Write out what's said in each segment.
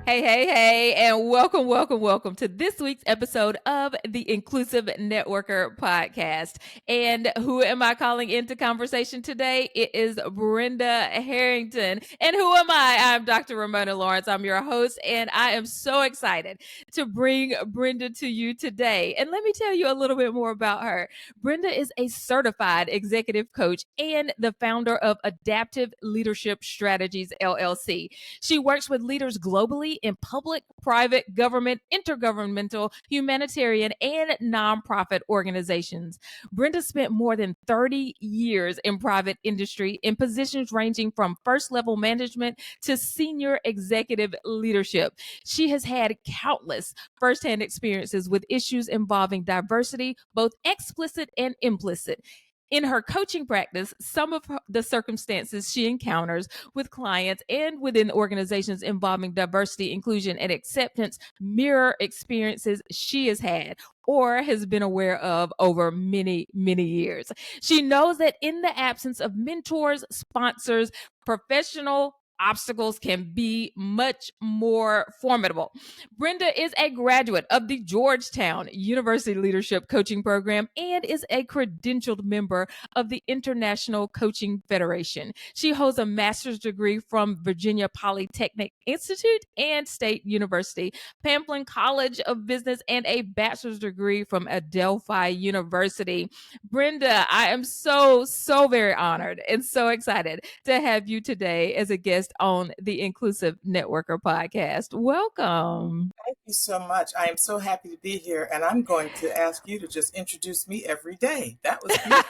Hey, and welcome to this week's episode of the Inclusive Networker podcast. And who am I calling into conversation today? It is Brenda Harrington. And who am I? I'm Dr. Ramona Lawrence. I'm your host, and I am so excited to bring Brenda to you today. And let me tell you a little bit more about her. Brenda is a certified executive coach and the founder of Adaptive Leadership Strategies LLC. She works with leaders globally in public, private, government, intergovernmental, humanitarian, and nonprofit organizations. Brenda spent more than 30 years in private industry in positions ranging from first level management to senior executive leadership. She has had countless firsthand experiences with issues involving diversity, both explicit and implicit. In her coaching practice, some of the circumstances she encounters with clients and within organizations involving diversity, inclusion, and acceptance mirror experiences she has had or has been aware of over many, many years. She knows that in the absence of mentors, sponsors, professional obstacles can be much more formidable. Brenda is a graduate of the Georgetown University Leadership Coaching Program and is a credentialed member of the International Coaching Federation. She holds a master's degree from Virginia Polytechnic Institute and State University, Pamplin College of Business, and a bachelor's degree from Adelphi University. Brenda, I am so very honored and so excited to have you today as a guest on the Inclusive Networker podcast. Welcome. Thank you so much. I am so happy to be here, and I'm going to ask you to just introduce me every day. That was beautiful.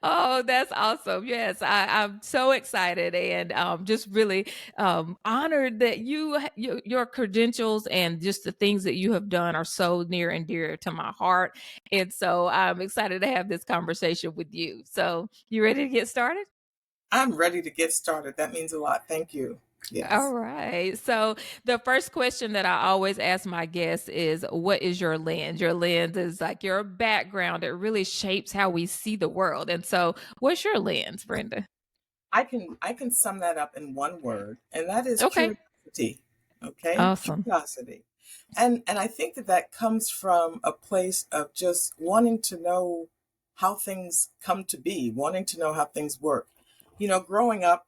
Oh, that's awesome. Yes, I'm so excited and just really honored that your credentials and just the things that you have done are so near and dear to my heart. And so I'm excited to have this conversation with you. So you ready to get started? I'm ready to get started. That means a lot. Thank you. All Yes. right. So the first question that I always ask my guests is, what is your lens? Your lens is like your background. It really shapes how we see the world. And so what's your lens, Brenda? I can sum that up in one word, and that is Okay. curiosity. Okay? Awesome. Curiosity. And I think that that comes from a place of just wanting to know how things come to be, wanting to know how things work. Growing up,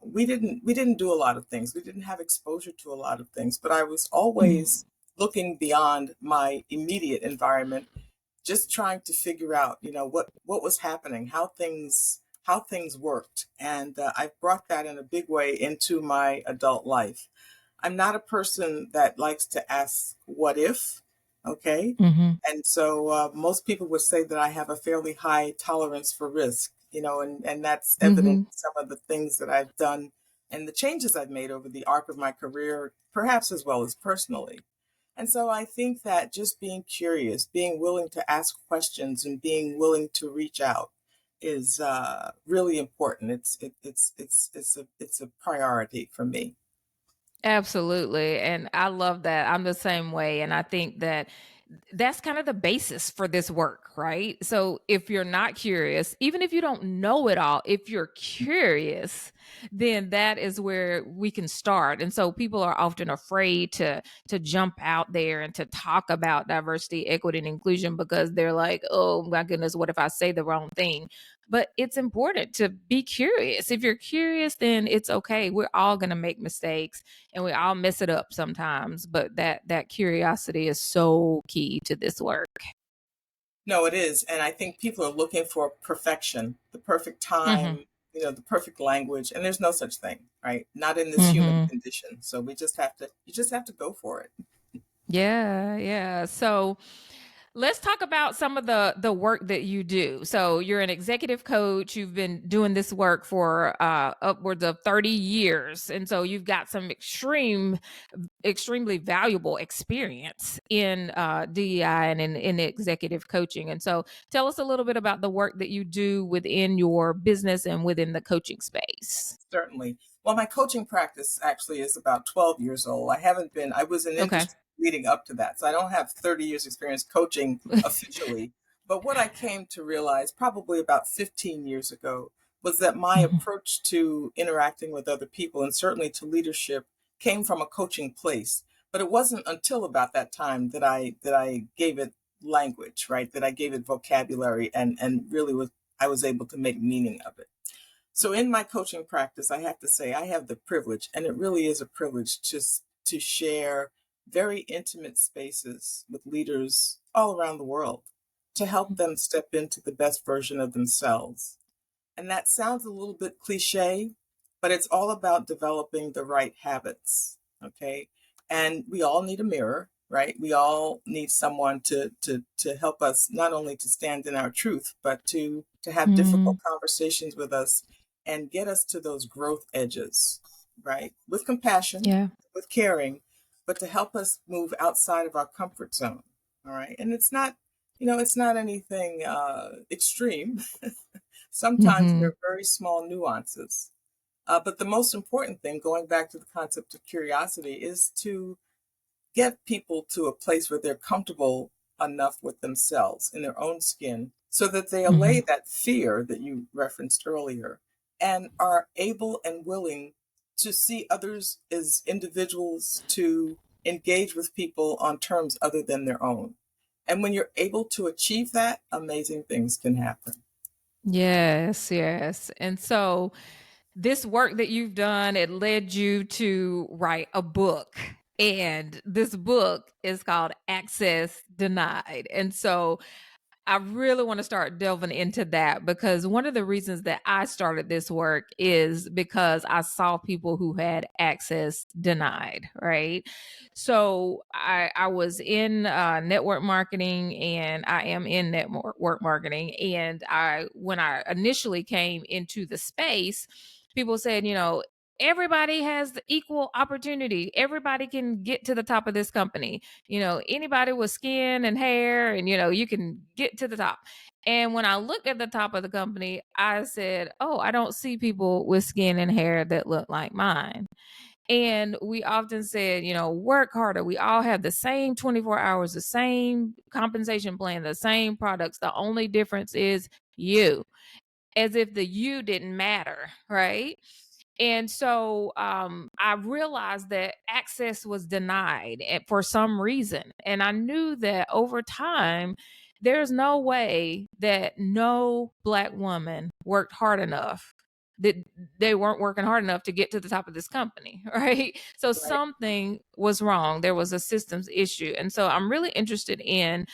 we didn't do a lot of things. We didn't have exposure to a lot of things, but I was Mhm. always looking beyond my immediate environment, just trying to figure out, what was happening, how things worked, and I've brought that in a big way into my adult life. I'm not a person that likes to ask what if, okay? Mhm. And so most people would say that I have a fairly high tolerance for risk, and that's evident Mhm. in some of the things that I've done and the changes I've made over the arc of my career, perhaps as well as personally. And so I think that just being curious, being willing to ask questions and being willing to reach out is really important. It's a priority for me. Absolutely. And I love that. I'm the same way. And I think that that's kind of the basis for this work, right? So if you're not curious, even if you don't know it all, if you're curious, then that is where we can start. And so people are often afraid to jump out there and to talk about diversity, equity, and inclusion because they're like, oh my goodness, what if I say the wrong thing? But it's important to be curious. If you're curious, then it's okay. We're all going to make mistakes and we all mess it up sometimes, but that curiosity is so key to this work. No, it is. And I think people are looking for perfection, the perfect Mhm. time, the perfect language. And there's no such thing, right? Not in this human Mhm. condition. So you just have to go for it. Yeah. So let's talk about some of the work that you do. So you're an executive coach. You've been doing this work for upwards of 30 years, and so you've got some extremely valuable experience in DEI and in executive coaching. And so tell us a little bit about the work that you do within your business and within the coaching space. Certainly. Well, my coaching practice actually is about 12 years old. I was in Okay. industry leading up to that. So I don't have 30 years experience coaching officially. But what I came to realize probably about 15 years ago was that my Mhm. approach to interacting with other people and certainly to leadership came from a coaching place, but it wasn't until about that time that I gave it language, right? That I gave it vocabulary and really I was able to make meaning of it. So in my coaching practice, I have to say I have the privilege, and it really is a privilege just to share very intimate spaces with leaders all around the world to help them step into the best version of themselves. And that sounds a little bit cliche, but it's all about developing the right habits. Okay. And we all need a mirror, right? We all need someone to help us not only to stand in our truth, but to have difficult conversations with us and get us to those growth edges, right? With compassion, Yeah. with caring, but to help us move outside of our comfort zone. All right. And it's not, it's not anything extreme. Sometimes Mm-hmm. they're very small nuances. But the most important thing, going back to the concept of curiosity, is to get people to a place where they're comfortable enough with themselves in their own skin so that they allay that fear that you referenced earlier and are able and willing to see others as individuals, to engage with people on terms other than their own. And when you're able to achieve that, amazing things can happen. Yes, yes. And so this work that you've done, it led you to write a book. And this book is called Access Denied. And so I really want to start delving into that, because one of the reasons that I started this work is because I saw people who had access denied, right? So I was in network marketing, and I am in network marketing. And when I initially came into the space, people said, everybody has the equal opportunity. Everybody can get to the top of this company. Anybody with skin and hair, and you can get to the top. And when I looked at the top of the company, I said, oh, I don't see people with skin and hair that look like mine. And we often said, work harder. We all have the same 24 hours, the same compensation plan, the same products. The only difference is you, as if the you didn't matter, right? And so I realized that access was denied for some reason. And I knew that over time, there's no way that no Black woman worked hard enough, that they weren't working hard enough to get to the top of this company, right? So Right. something was wrong. There was a systems issue. And so I'm really interested in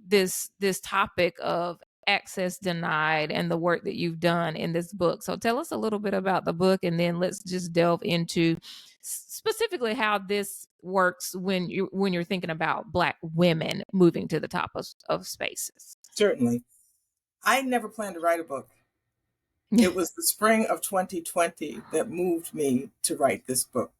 this topic of access denied and the work that you've done in this book. So tell us a little bit about the book, and then let's just delve into specifically how this works when you're thinking about Black women moving to the top of spaces. Certainly. I never planned to write a book. It was the spring of 2020 that moved me to write this book.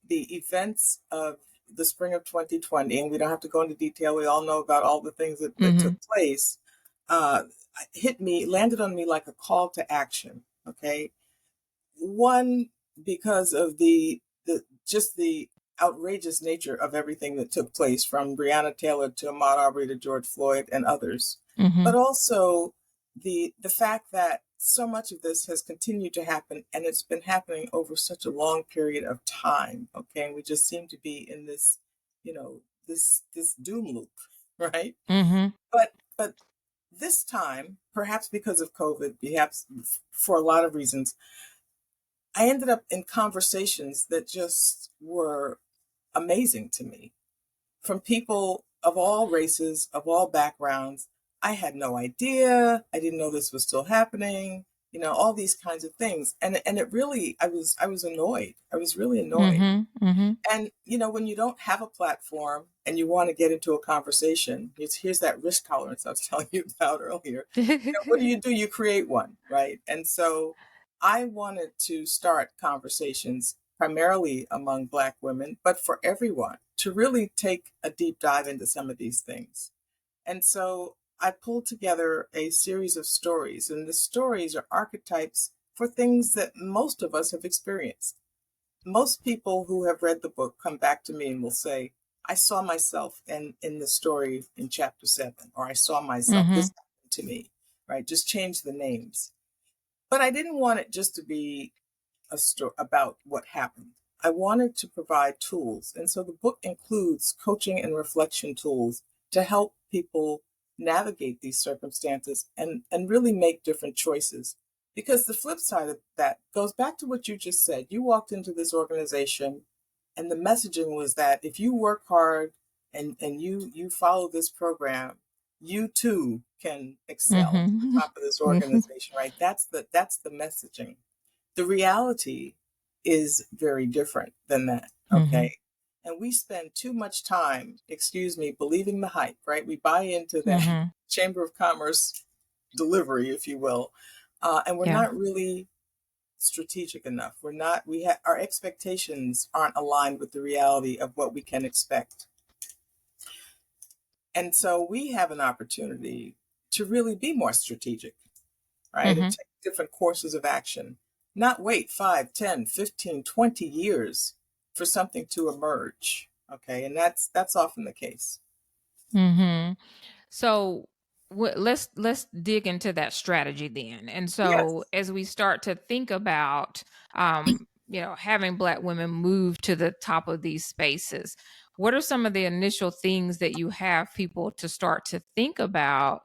The events of the spring of 2020, and we don't have to go into detail, we all know about all the things that took place, uh, landed on me like a call to action. Okay. One, because of the outrageous nature of everything that took place, from Breonna Taylor to Ahmaud Arbery to George Floyd and others, but also the fact that so much of this has continued to happen, and it's been happening over such a long period of time. Okay, and we just seem to be in this, this doom loop, right? Mm-hmm. But this time, perhaps because of COVID, perhaps for a lot of reasons, I ended up in conversations that just were amazing to me, from people of all races, of all backgrounds. I had no idea. I didn't know this was still happening. All these kinds of things. And it really, I was annoyed. I was really annoyed. Mm-hmm. Mm-hmm. And when you don't have a platform and you want to get into a conversation, here's that risk tolerance I was telling you about earlier. What do? You create one, right? And so I wanted to start conversations primarily among Black women, but for everyone, to really take a deep dive into some of these things. And so I pulled together a series of stories, and the stories are archetypes for things that most of us have experienced. Most people who have read the book come back to me and will say, I saw myself in the story in chapter 7, or I saw myself, Mm-hmm. this happened to me, right? Just change the names. But I didn't want it just to be a story about what happened. I wanted to provide tools. And so the book includes coaching and reflection tools to help people navigate these circumstances and really make different choices. Because the flip side of that goes back to what you just said. You walked into this organization and the messaging was that if you work hard and you follow this program, you too can excel to the Mm-hmm. top of this organization, right? That's the messaging. The reality is very different than that, Mm-hmm. okay? And we spend too much time, excuse me, believing the hype, right? We buy into that Mm-hmm. Chamber of Commerce delivery, if you will, and we're Yeah. not really strategic enough. We're not. Our expectations aren't aligned with the reality of what we can expect, and so we have an opportunity to really be more strategic, right? And Mm-hmm. take different courses of action, not wait 5, 10, 15, 20 years for something to emerge. Okay. And that's often the case. Mm-hmm. So let's dig into that strategy then. And so Yes. as we start to think about having Black women move to the top of these spaces, what are some of the initial things that you have people to start to think about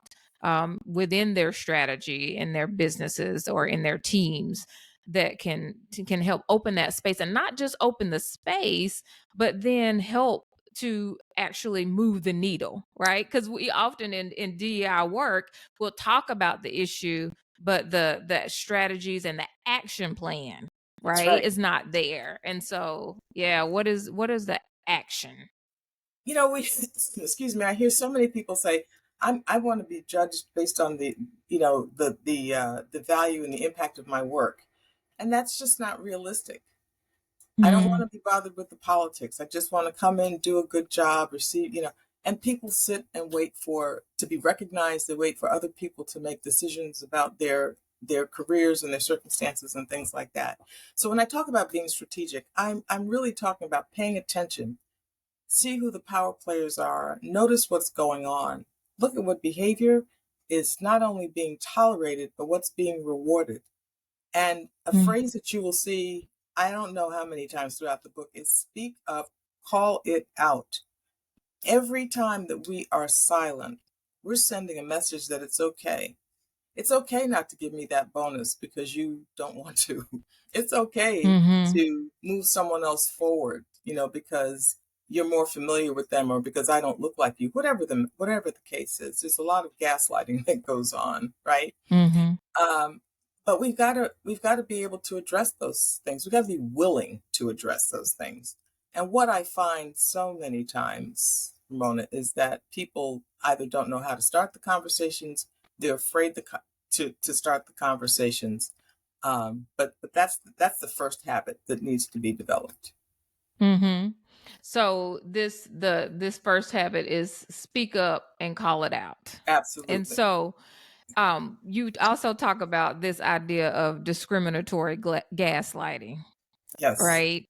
within their strategy in their businesses or in their teams that can help open that space, and not just open the space, but then help to actually move the needle, right? Because we often in DEI work will talk about the issue, but the strategies and the action plan, That's right, right. is not there. And so, yeah, what is the action? We excuse me, I hear so many people say, I want to be judged based on the value and the impact of my work. And that's just not realistic. I don't want Mm, to be bothered with the politics. I just want to come in, do a good job, receive, and people sit and wait for to be recognized. They wait for other people to make decisions about their careers and their circumstances and things like that. So when I talk about being strategic, I'm really talking about paying attention, see who the power players are, notice what's going on, look at what behavior is not only being tolerated, but what's being rewarded. And a mm, phrase that you will see, I don't know how many times throughout the book, is speak up, call it out. Every time that we are silent, we're sending a message that it's okay. It's okay not to give me that bonus because you don't want to. It's okay mm-hmm, to move someone else forward, because you're more familiar with them or because I don't look like you. Whatever the case is. There's a lot of gaslighting that goes on, right? mm-hmm, Um, but we've got to be able to address those things. We've got to be willing to address those things. And what I find so many times, Ramona, is that people either don't know how to start the conversations, they're afraid to start the conversations. But that's the first habit that needs to be developed. mm-hmm. So this first habit is speak up and call it out. And Absolutely. so you also talk about this idea of discriminatory gaslighting, Yes. right?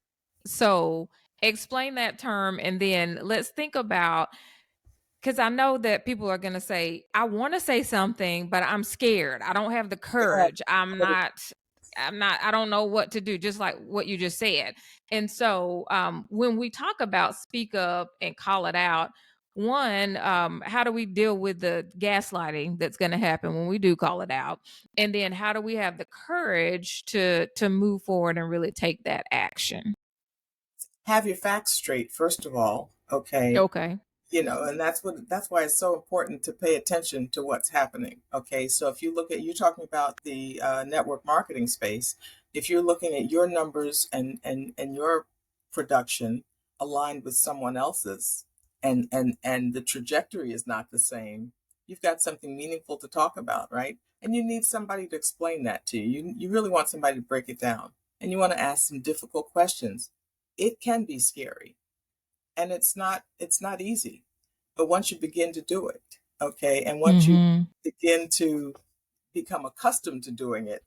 So explain that term, and then let's think about, because I know that people are going to say, I want to say something, but I'm scared. I don't have the Yeah. courage. I don't know what to do, just like what you just said. And so when we talk about speak up and call it out, one, how do we deal with the gaslighting that's going to happen when we do call it out? And then how do we have the courage to move forward and really take that action? Have your facts straight, first of all. Okay. Okay. And that's why it's so important to pay attention to what's happening. Okay, so if you look at, you're talking about the network marketing space. If you're looking at your numbers and your production aligned with someone else's, and the trajectory is not the same, you've got something meaningful to talk about, right? And you need somebody to explain that to you. You really want somebody to break it down, and you want to ask some difficult questions. It can be scary, and it's not easy, but once you begin to do it, okay, and once you Mm-hmm. begin to become accustomed to doing it,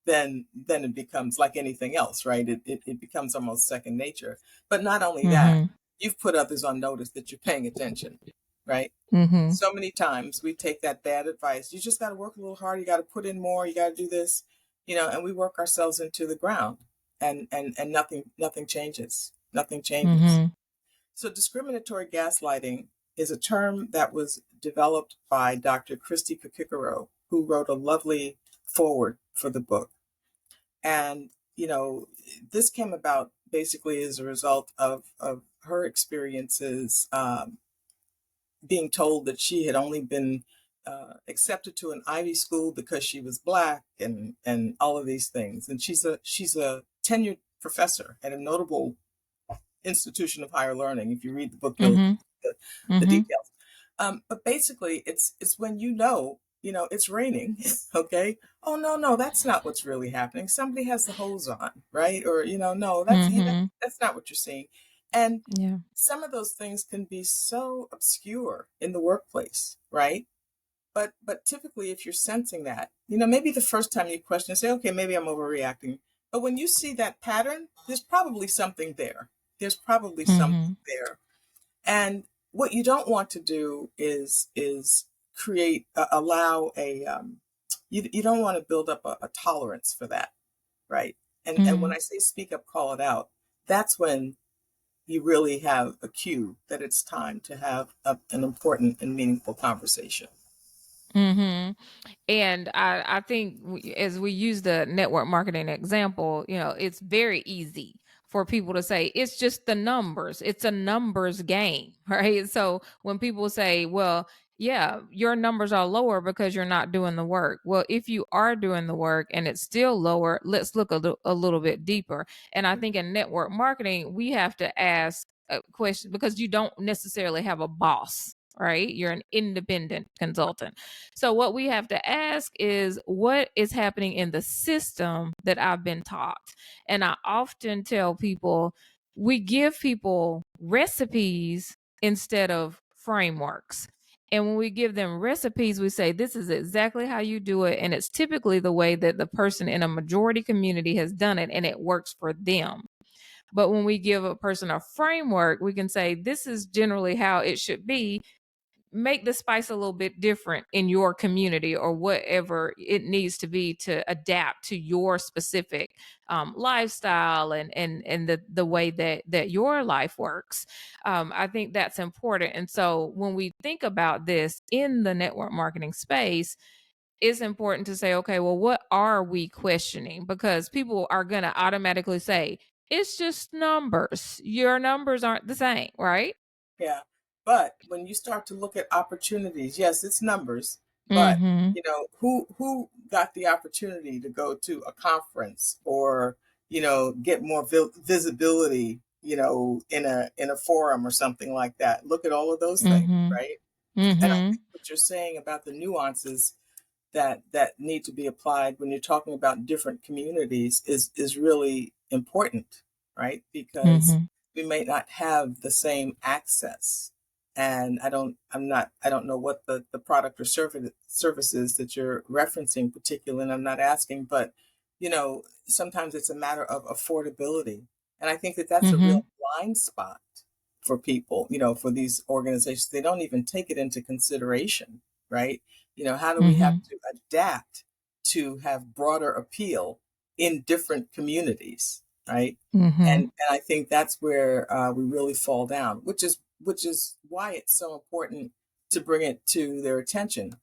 then it becomes like anything else, right? It becomes almost second nature. But not only that, Mm-hmm. you've put others on notice that you're paying attention, right? Mm-hmm. So many times we take that bad advice, you just got to work a little harder, you got to put in more, you got to do this, and we work ourselves into the ground. and nothing changes. Nothing changes. Mm-hmm. So discriminatory gaslighting is a term that was developed by Dr. Christy Kakikaro, who wrote a lovely foreword for the book. And, this came about basically as a result of her experiences, being told that she had only been accepted to an Ivy school because she was Black and all of these things. And she's a tenured professor at a notable institution of higher learning. If you read the book, you'll Mm-hmm. the Mm-hmm. details. But basically, it's when it's raining. Okay. Oh no, that's not what's really happening. Somebody has the hose on, right? Or no, Mm-hmm. that's not what you're seeing. And Yeah. some of those things can be so obscure in the workplace, right? But typically, if you're sensing that, maybe the first time you question, say, okay, maybe I'm overreacting. But when you see that pattern, there's probably something there. There's probably Mm-hmm. something there. And what you don't want to do is create allow a you don't want to build up a tolerance for that, right? And when Mm-hmm. I say speak up, call it out, that's when you really have a cue that it's time to have an important and meaningful conversation. Mm-hmm. And I think as we use the network marketing example, it's very easy for people to say it's just the numbers. It's a numbers game, right? So when people say, well, yeah, your numbers are lower because you're not doing the work. Well, if you are doing the work and it's still lower, let's look a little bit deeper. And I think in network marketing, we have to ask a question because you don't necessarily have a boss, right? You're an independent consultant. So what we have to ask is what is happening in the system that I've been taught. And I often tell people we give people recipes instead of frameworks. And when we give them recipes, we say, this is exactly how you do it. And it's typically the way that the person in a majority community has done it, and it works for them. But when we give a person a framework, we can say, this is generally how it should be. Make the spice a little bit different in your community or whatever it needs to be to adapt to your specific lifestyle and the way that your life works. I think that's important. And so when we think about this in the network marketing space, it's important to say, okay, well, what are we questioning? Because people are going to automatically say, it's just numbers. Your numbers aren't the same, right? Yeah. But when you start to look at opportunities, yes, it's numbers, but Mm-hmm. who got the opportunity to go to a conference or, get more visibility, in a forum or something like that. Look at all of those things, Mm-hmm. right? And I Mm-hmm. think what you're saying about the nuances that need to be applied when you're talking about different communities is really important, right? Because Mm-hmm. we may not have the same access. And I don't know what the product or services that you're referencing particularly, and I'm not asking, but sometimes it's a matter of affordability. And I think that that's a Mm-hmm. real blind spot for people, for these organizations. They don't even take it into consideration, right? How do we have Mm-hmm. to adapt to have broader appeal in different communities, right? Mm-hmm. And I think that's where we really fall down, which is why it's so important to bring it to their attention.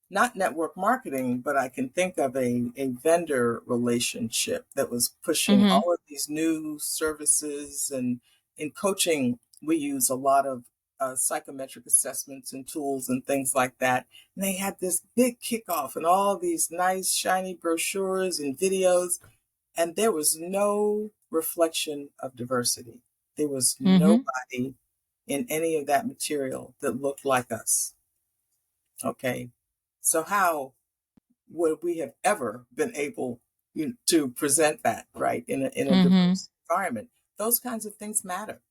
Not network marketing, but I can think of a vendor relationship that was pushing Mm-hmm. all of these new services. And in coaching, we use a lot of psychometric assessments and tools and things like that. And they had this big kickoff and all these nice, shiny brochures and videos. And there was no reflection of diversity. There was Mm-hmm. nobody in any of that material that looked like us. Okay. So how would we have ever been able to present that right in a Mm-hmm. diverse environment? Those kinds of things matter.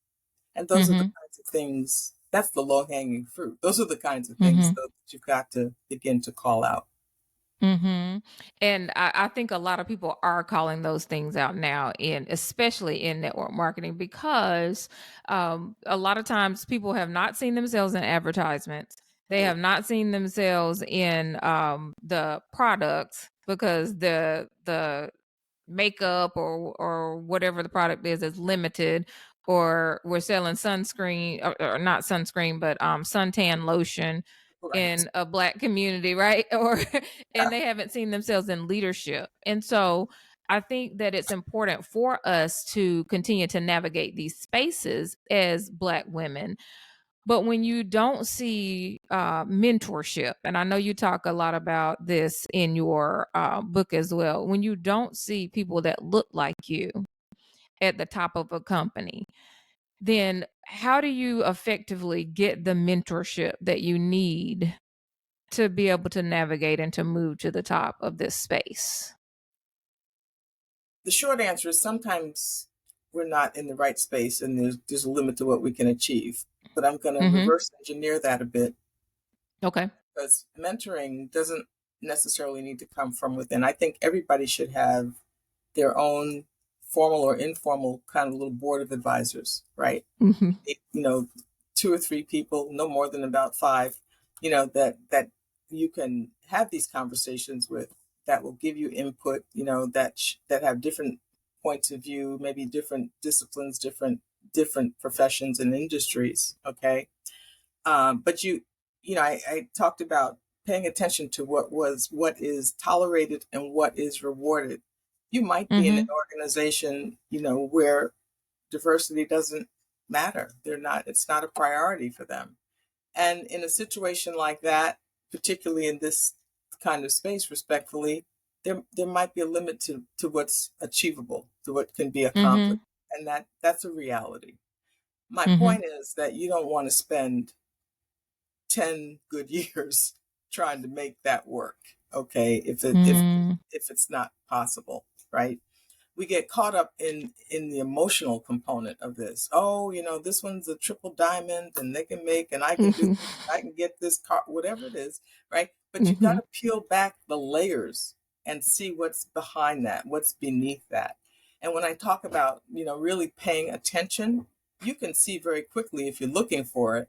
And those are the Mm-hmm. kinds of things, that's the low hanging fruit. Those are the kinds of things Mm-hmm. though, that you've got to begin to call out. Mm-hmm. And I think a lot of people are calling those things out now, especially in network marketing, because a lot of times people have not seen themselves in advertisements. They have not seen themselves in the products because the makeup or whatever the product is limited, or we're selling sunscreen, or not sunscreen, but suntan lotion Right. in a Black community, right? Or and Yeah. they haven't seen themselves in leadership. And so I think that it's important for us to continue to navigate these spaces as Black women. But when you don't see mentorship, and I know you talk a lot about this in your book as well, when you don't see people that look like you at the top of a company, then how do you effectively get the mentorship that you need to be able to navigate and to move to the top of this space? The short answer is sometimes we're not in the right space and there's a limit to what we can achieve. But I'm going to Mhm. reverse engineer that a bit Okay. because mentoring doesn't necessarily need to come from within. I think everybody should have their own formal or informal kind of little board of advisors, right? Mhm. You know, two or three people, no more than about five, that you can have these conversations with, that will give you input, that have different points of view, maybe different disciplines, different professions and industries. Okay. But I talked about paying attention to what is tolerated and what is rewarded. You might be in an Mhm. organization, where diversity doesn't matter. It's not a priority for them. And in a situation like that, particularly in this kind of space, respectfully, there might be a limit to what's achievable, to what can be accomplished. Mhm. And that's a reality. My Mhm. point is that you don't want to spend 10 good years trying to make that work. Okay. Mm. If it's not possible, right? We get caught up in the emotional component of this. Oh, this one's a triple diamond and they can make, and I can do Mhm. this, I can get this car, whatever it is, right? But you got Mhm. to peel back the layers and see what's behind that, what's beneath that. And when I talk about, really paying attention, you can see very quickly, if you're looking for it,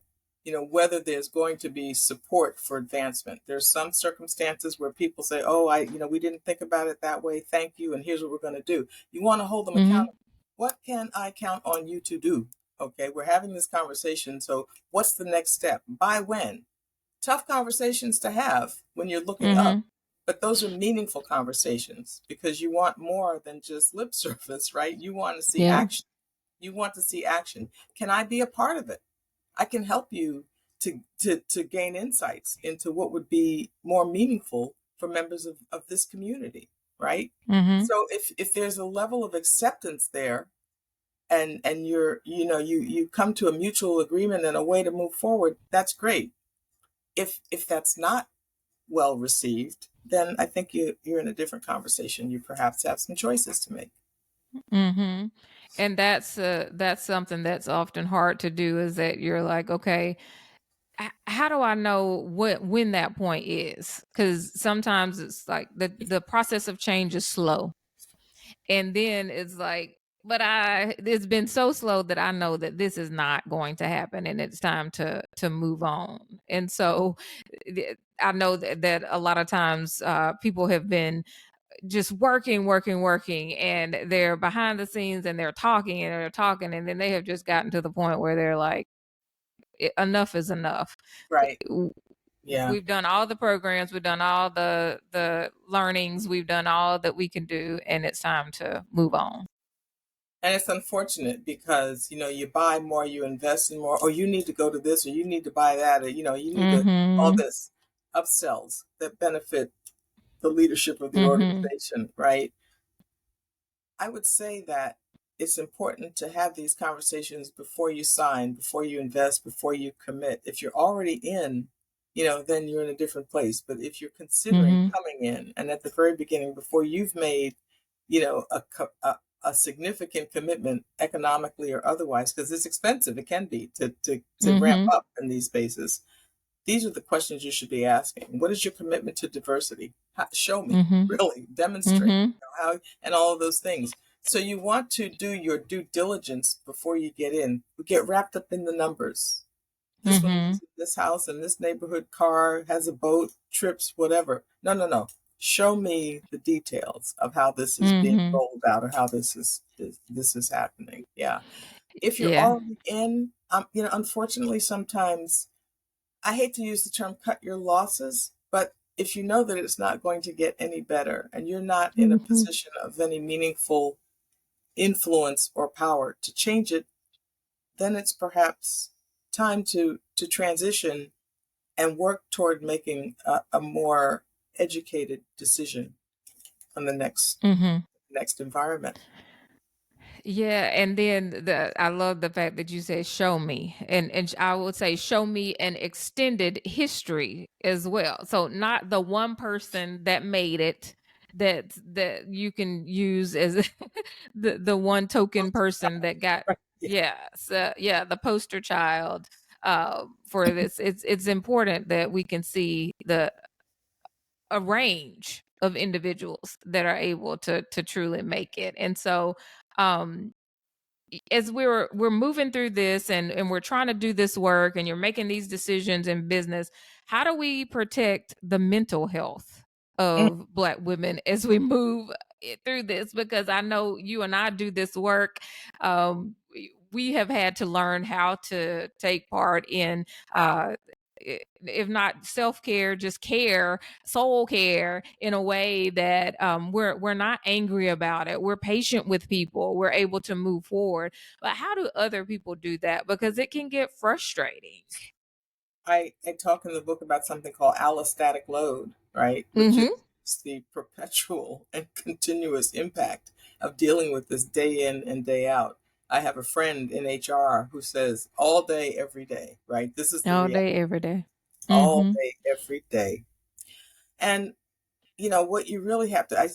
whether there's going to be support for advancement. There's some circumstances where people say, oh, we didn't think about it that way. Thank you. And here's what we're going to do. You want to hold them Mhm. accountable. What can I count on you to do? Okay, we're having this conversation. So what's the next step? By when? Tough conversations to have when you're looking up. Mhm. But those are meaningful conversations because you want more than just lip service, right? You want to see Yeah. action. You want to see action. Can I be a part of it? I can help you to gain insights into what would be more meaningful for members of this community, right? Mhm. So if there's a level of acceptance there, and you come to a mutual agreement and a way to move forward, that's great. If that's not well received, then I think you're in a different conversation. You perhaps have some choices to make. Mhm. And that's something that's often hard to do, is that you're like, okay, how do I know when that point is? Because sometimes it's like the process of change is slow, and then it's like, but it's been so slow that I know that this is not going to happen, and it's time to move on. And so I know that a lot of times people have been just working, and they're behind the scenes and they're talking and they're talking, and then they have just gotten to the point where they're like, enough is enough. Right. Yeah. We've done all the programs, we've done all the learnings, we've done all that we can do, and it's time to move on. And it's unfortunate because, you buy more, you invest in more, or you need to go to this, or you need to buy that, or, you need to, all Mhm. this upsells that benefit the leadership of the Mhm. organization, right? I would say that it's important to have these conversations before you sign, before you invest, before you commit. If you're already in, then you're in a different place. But if you're considering Mhm. coming in and at the very beginning, before you've made, a significant commitment economically or otherwise, because it's expensive, it can be to ramp Mhm. up in these spaces. These are the questions you should be asking. What is your commitment to diversity? Show me, Mhm. really demonstrate, Mhm. how, and all of those things. So you want to do your due diligence before you get in. We get wrapped up in the numbers. This one lives Mhm. in this house in this neighborhood, car, has a boat, trips, whatever. No, no, no. Show me the details of how this is being Mm-hmm. rolled out or how this is happening. Yeah. If you're Yeah. already in, unfortunately, sometimes I hate to use the term cut your losses, but if you know that it's not going to get any better and you're not in a Mm-hmm. position of any meaningful influence or power to change it, then it's perhaps time to transition and work toward making a more educated decision on the Mm-hmm. next environment. Yeah, and then I love the fact that you said show me, and I would say show me an extended history as well. So not the one person that made it that you can use as the one token person that got, Right. Yeah. yeah, so yeah, the poster child for this. It's important that we can see the a range of individuals that are able to truly make it. And so um as we're moving through this and we're trying to do this work and you're making these decisions in business, how do we protect the mental health Mm. of Black women as we move through this? Because I know you and I do this work. We have had to learn how to take part in if not self-care, just care, soul care, in a way that we're not angry about it. We're patient with people. We're able to move forward. But how do other people do that? Because it can get frustrating. I talk in the book about something called allostatic load, right? Which is Mm-hmm. the perpetual and continuous impact of dealing with this day in and day out. I have a friend in HR who says all day, every day, right? This is the All reality, day, every day. all Mm-hmm. day, every day. And, what you really have to,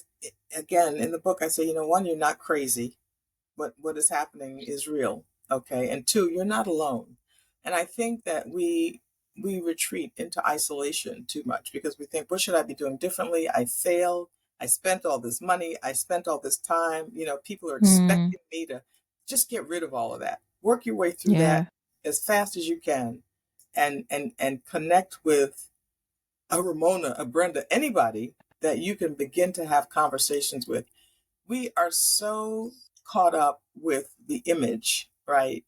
again, in the book, I say, one, you're not crazy. What is happening is real, okay? And two, you're not alone. And I think that we retreat into isolation too much because we think, what should I be doing differently? I failed. I spent all this money. I spent all this time. People are Mm, expecting me to just get rid of all of that. Work your way through that yeah. as fast as you can, and connect with a Ramona, a Brenda, anybody that you can begin to have conversations with. We are so caught up with the image, right?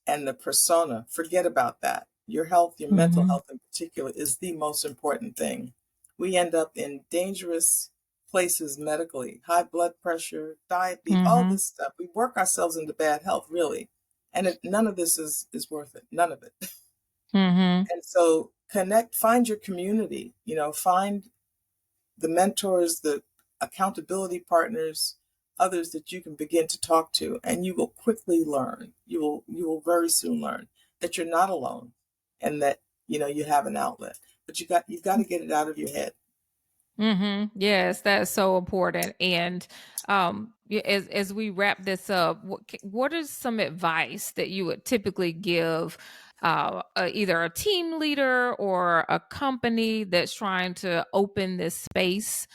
And the persona. Forget about that. Your health, your mental Mm-hmm. health in particular, is the most important thing. We end up in dangerous places medically, high blood pressure, diabetes, all Mm-hmm. this stuff. We work ourselves into bad health, really. And none of this is worth it. None of it. Mm-hmm. And so connect, find your community, find the mentors, the accountability partners, others that you can begin to talk to, and you will quickly learn. You will very soon learn that you're not alone, and that you have an outlet. But you've got to get it out of your head. Mm-hmm. Yes, that's so important. And as we wrap this up, what is some advice that you would typically give either a team leader or a company that's trying to open this space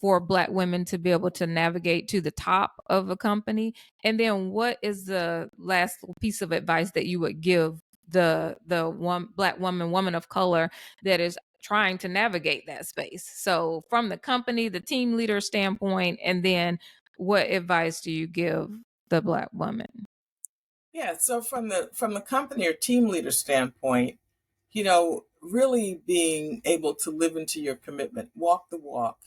for Black women to be able to navigate to the top of a company? And then, what is the last piece of advice that you would give the one Black woman of color that is trying to navigate that space? So from the company, the team leader standpoint, and then what advice do you give the Black woman? Yeah, so from the company or team leader standpoint, really being able to live into your commitment, walk the walk,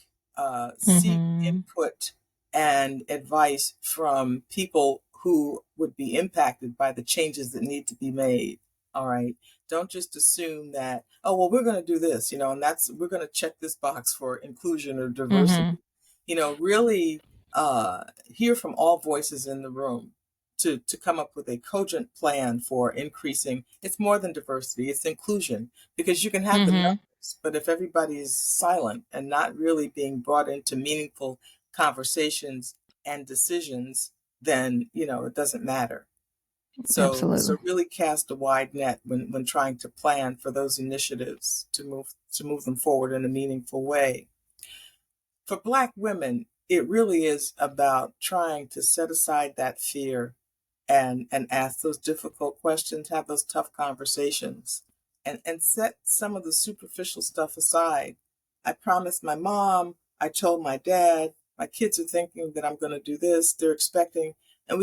seek Mm-hmm. input and advice from people who would be impacted by the changes that need to be made. All right. Don't just assume that, oh, well, we're going to do this, and we're going to check this box for inclusion or Mm-hmm. diversity. Really hear from all voices in the room to come up with a cogent plan for increasing. It's more than diversity, it's inclusion, because you can have the Mm-hmm. numbers, but if everybody is silent and not really being brought into meaningful conversations and decisions, then it doesn't matter. So Absolutely. really cast a wide net when trying to plan for those initiatives to move them forward in a meaningful way. For Black women, it really is about trying to set aside that fear and ask those difficult questions, have those tough conversations, and set some of the superficial stuff aside. I promised my mom, I told my dad, my kids are thinking that I'm going to do this, they're expecting, and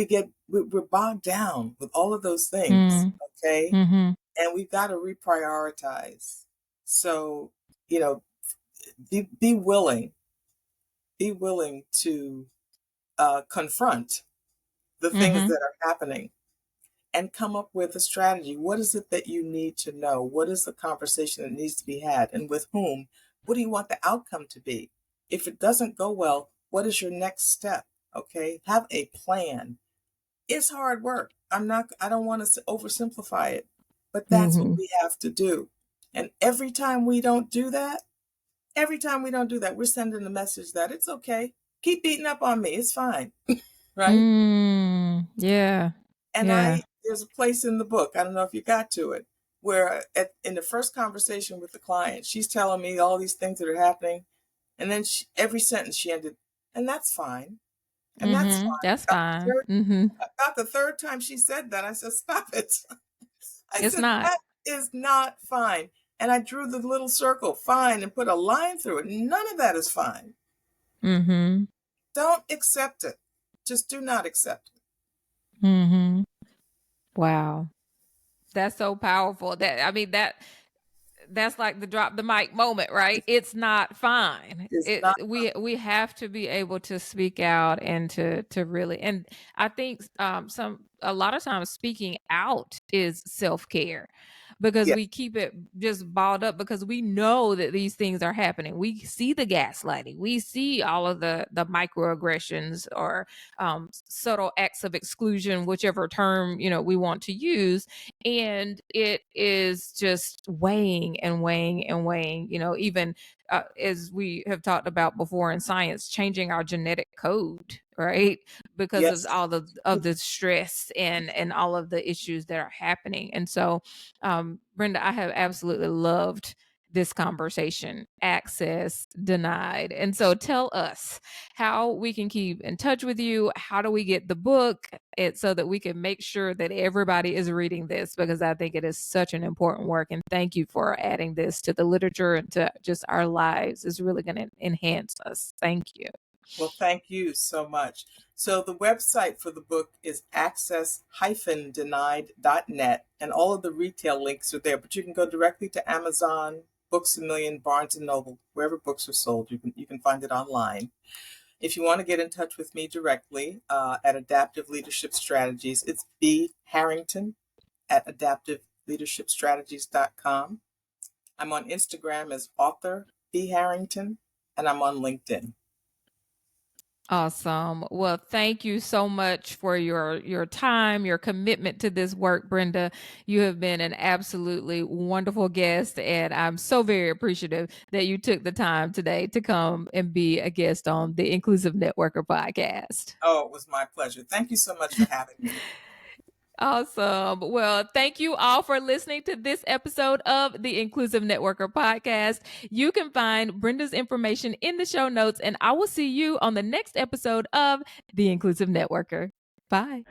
we're bogged down with all of those things, okay? Mm-hmm. And we've got to reprioritize. So, you know, be willing to confront the things Mm-hmm. that are happening and come up with a strategy. What is it that you need to know? What is the conversation that needs to be had, and with whom? What do you want the outcome to be? If it doesn't go well, what is your next step? Okay, have a plan. It's hard work. I don't want to oversimplify it, but that's what Mm-hmm. we have to do. And every time we don't do that, we're sending a message that it's okay. Keep beating up on me. It's fine. Right? Yeah. And Yeah. there's a place in the book, I don't know if you got to it, where in the first conversation with the client, she's telling me all these things that are happening. And then every sentence she ended, and that's fine. And that's Mm-hmm. fine. That's fine. Mm-hmm. About the third time she said that, I said, stop it. I It's said, not. that is not fine. And I drew the little circle, fine, and put a line through it. None of that is fine. Mm-hmm. Don't accept it. Just do not accept it. Mm-hmm. Wow. That's so powerful. That's like the drop the mic moment, right? It's not fine. It's not We have to be able to speak out and to really, and I think a lot of times speaking out is self-care, because yeah, we keep it just balled up because we know that these things are happening. We see the gaslighting, we see all of the microaggressions, or subtle acts of exclusion, whichever term we want to use, and it is just weighing and weighing and weighing, even as we have talked about before in science, changing our genetic code, right? Because of yes. all of the stress and all of the issues that are happening. And so, Brenda, I have absolutely loved this conversation. Access denied. And so tell us how we can keep in touch with you. How do we get the book, so that we can make sure that everybody is reading this, because I think it is such an important work. And thank you for adding this to the literature and to just our lives. It's really going to enhance us. Thank you. Well, thank you so much. So the website for the book is access-denied.net, and all of the retail links are there, but you can go directly to Amazon, Books A Million, Barnes & Noble, wherever books are sold. You can find it online. If you want to get in touch with me directly at Adaptive Leadership Strategies, it's B. Harrington at adaptiveleadershipstrategies.com. I'm on Instagram as author B. Harrington, and I'm on LinkedIn. Awesome. Well, thank you so much for your time, your commitment to this work, Brenda. You have been an absolutely wonderful guest, and I'm so very appreciative that you took the time today to come and be a guest on the Inclusive Networker podcast. Oh, it was my pleasure. Thank you so much for having me. Awesome. Well, thank you all for listening to this episode of the Inclusive Networker podcast. You can find Brenda's information in the show notes, and I will see you on the next episode of the Inclusive Networker. Bye.